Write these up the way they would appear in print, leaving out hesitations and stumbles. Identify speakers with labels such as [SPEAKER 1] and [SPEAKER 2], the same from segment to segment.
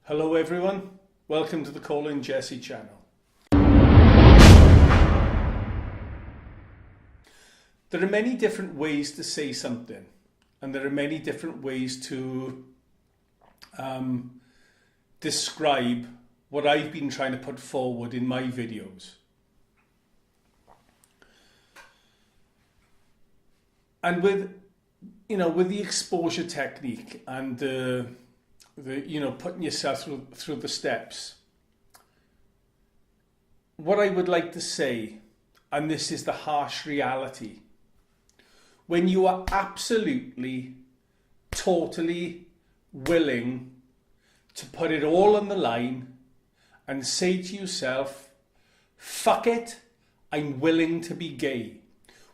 [SPEAKER 1] Hello everyone, welcome to the Colin Jesse channel. There are many different ways to say something, and there are many different ways to describe what I've been trying to put forward in my videos. And with the exposure technique and putting yourself through the steps, what I would like to say, and this is the harsh reality, when you are absolutely, totally willing to put it all on the line and say to yourself, fuck it, I'm willing to be gay.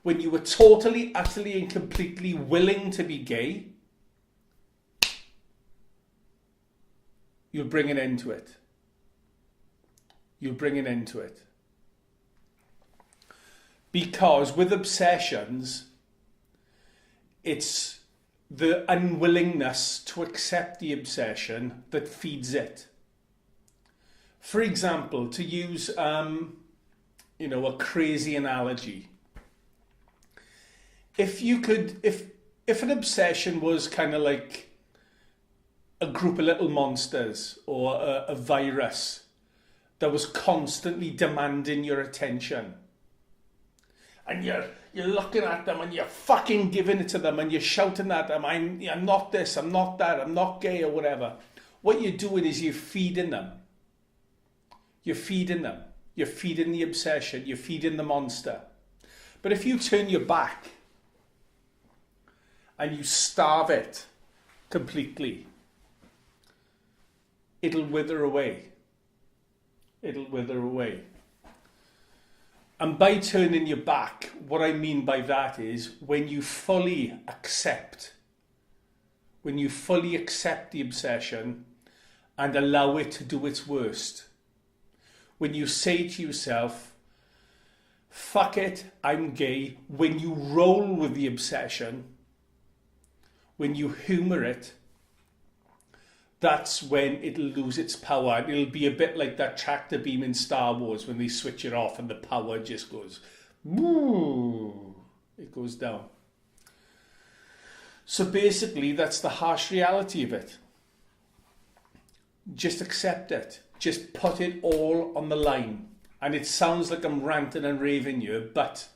[SPEAKER 1] When you are totally, utterly and completely willing to be gay, you'll bring an end to it. You'll bring an end to it. Because with obsessions, it's the unwillingness to accept the obsession that feeds it. For example, to use a crazy analogy, if an obsession was kind of like a group of little monsters or a virus that was constantly demanding your attention, and you're looking at them and you're fucking giving it to them and you're shouting at them, I'm not this, I'm not that, I'm not gay or whatever. What you're doing is you're feeding them. You're feeding them. You're feeding the obsession. You're feeding the monster. But if you turn your back and you starve it completely, it'll wither away. It'll wither away. And by turning your back, what I mean by that is when you fully accept the obsession and allow it to do its worst. When you say to yourself, fuck it, I'm gay. When you roll with the obsession, when you humour it, that's when it'll lose its power. It'll be a bit like that tractor beam in Star Wars when they switch it off and the power just goes, woo, it goes down. So basically, that's the harsh reality of it. Just accept it. Just put it all on the line. And it sounds like I'm ranting and raving you, but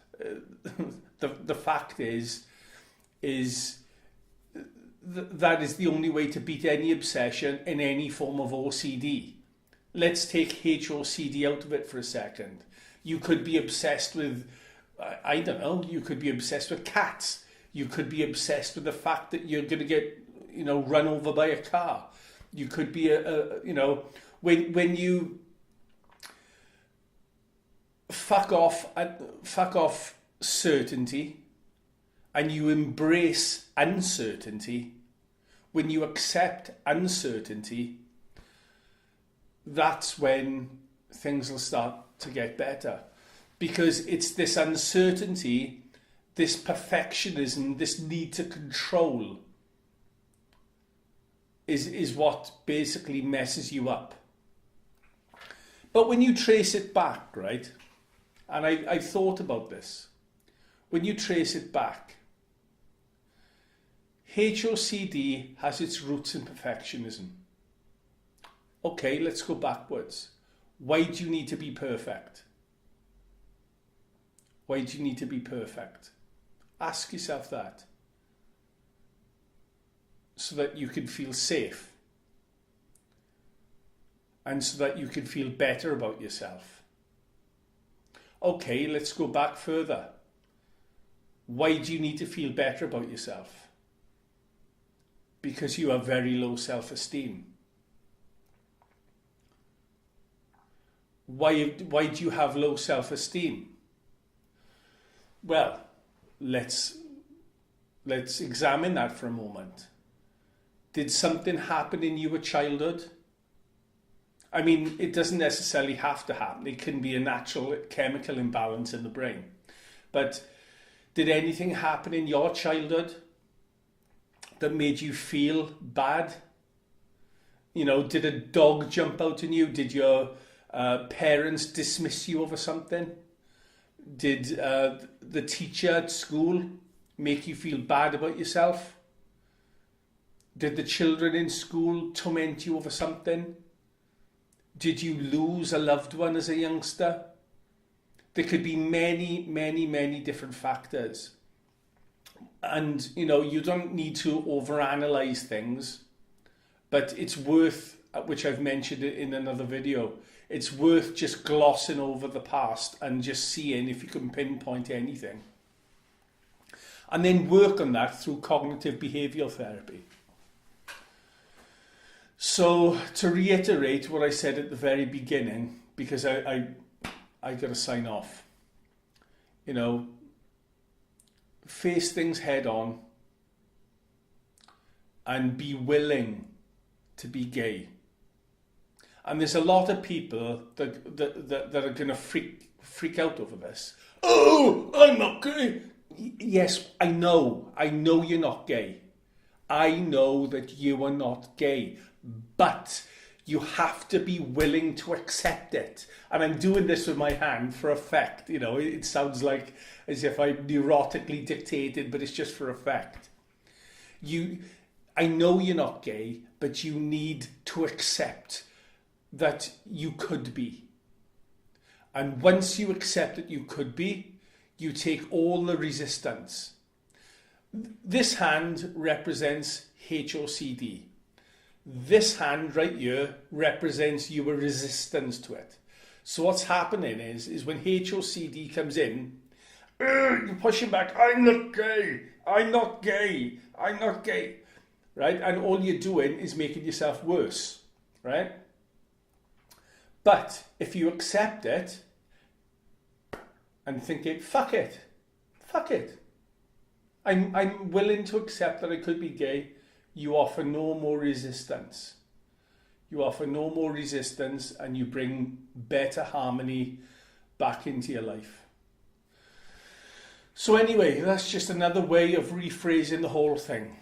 [SPEAKER 1] the fact is that is the only way to beat any obsession in any form of OCD. Let's take HOCD out of it for a second. You could be obsessed with, I don't know, you could be obsessed with cats. You could be obsessed with the fact that you're going to get, run over by a car. You could be, when you fuck off certainty and you embrace uncertainty, when you accept uncertainty, that's when things will start to get better. Because it's this uncertainty, this perfectionism, this need to control is what basically messes you up. But when you trace it back, right, and I've thought about this, when you trace it back, HOCD has its roots in perfectionism. Okay, let's go backwards. Why do you need to be perfect? Why do you need to be perfect? Ask yourself that. So that you can feel safe. And so that you can feel better about yourself. Okay, let's go back further. Why do you need to feel better about yourself? Because you have very low self-esteem. Why do you have low self-esteem? Well, let's examine that for a moment. Did something happen in your childhood? I mean, it doesn't necessarily have to happen. It can be a natural chemical imbalance in the brain. But did anything happen in your childhood that made you feel bad, You know, did a dog jump out on you? Did your parents dismiss you over something? Did the teacher at school make you feel bad about yourself? Did the children in school torment you over something? Did you lose a loved one as a youngster? There could be many, many, many different factors. And, you know, you don't need to overanalyze things, but it's worth, which I've mentioned in another video, it's worth just glossing over the past and just seeing if you can pinpoint anything. And then work on that through cognitive behavioral therapy. So to reiterate what I said at the very beginning, because I got to sign off, you know, face things head on and be willing to be gay. And there's a lot of people that are going to freak out over this. Oh, I'm not gay. Yes, I know you're not gay. I know that you are not gay. But you have to be willing to accept it. And I'm doing this with my hand for effect. You know, it sounds like as if I'm neurotically dictated, but it's just for effect. I know you're not gay, but you need to accept that you could be. And once you accept that you could be, you take all the resistance. This hand represents HOCD. This hand right here represents your resistance to it. So what's happening is when HOCD comes in, you're pushing back, I'm not gay, I'm not gay, I'm not gay, right? And all you're doing is making yourself worse, right? But if you accept it and think, fuck it, I'm willing to accept that I could be gay, you offer no more resistance. You offer no more resistance and you bring better harmony back into your life. So anyway, that's just another way of rephrasing the whole thing.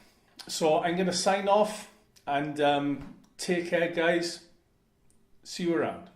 [SPEAKER 1] So I'm going to sign off and take care, guys. See you around.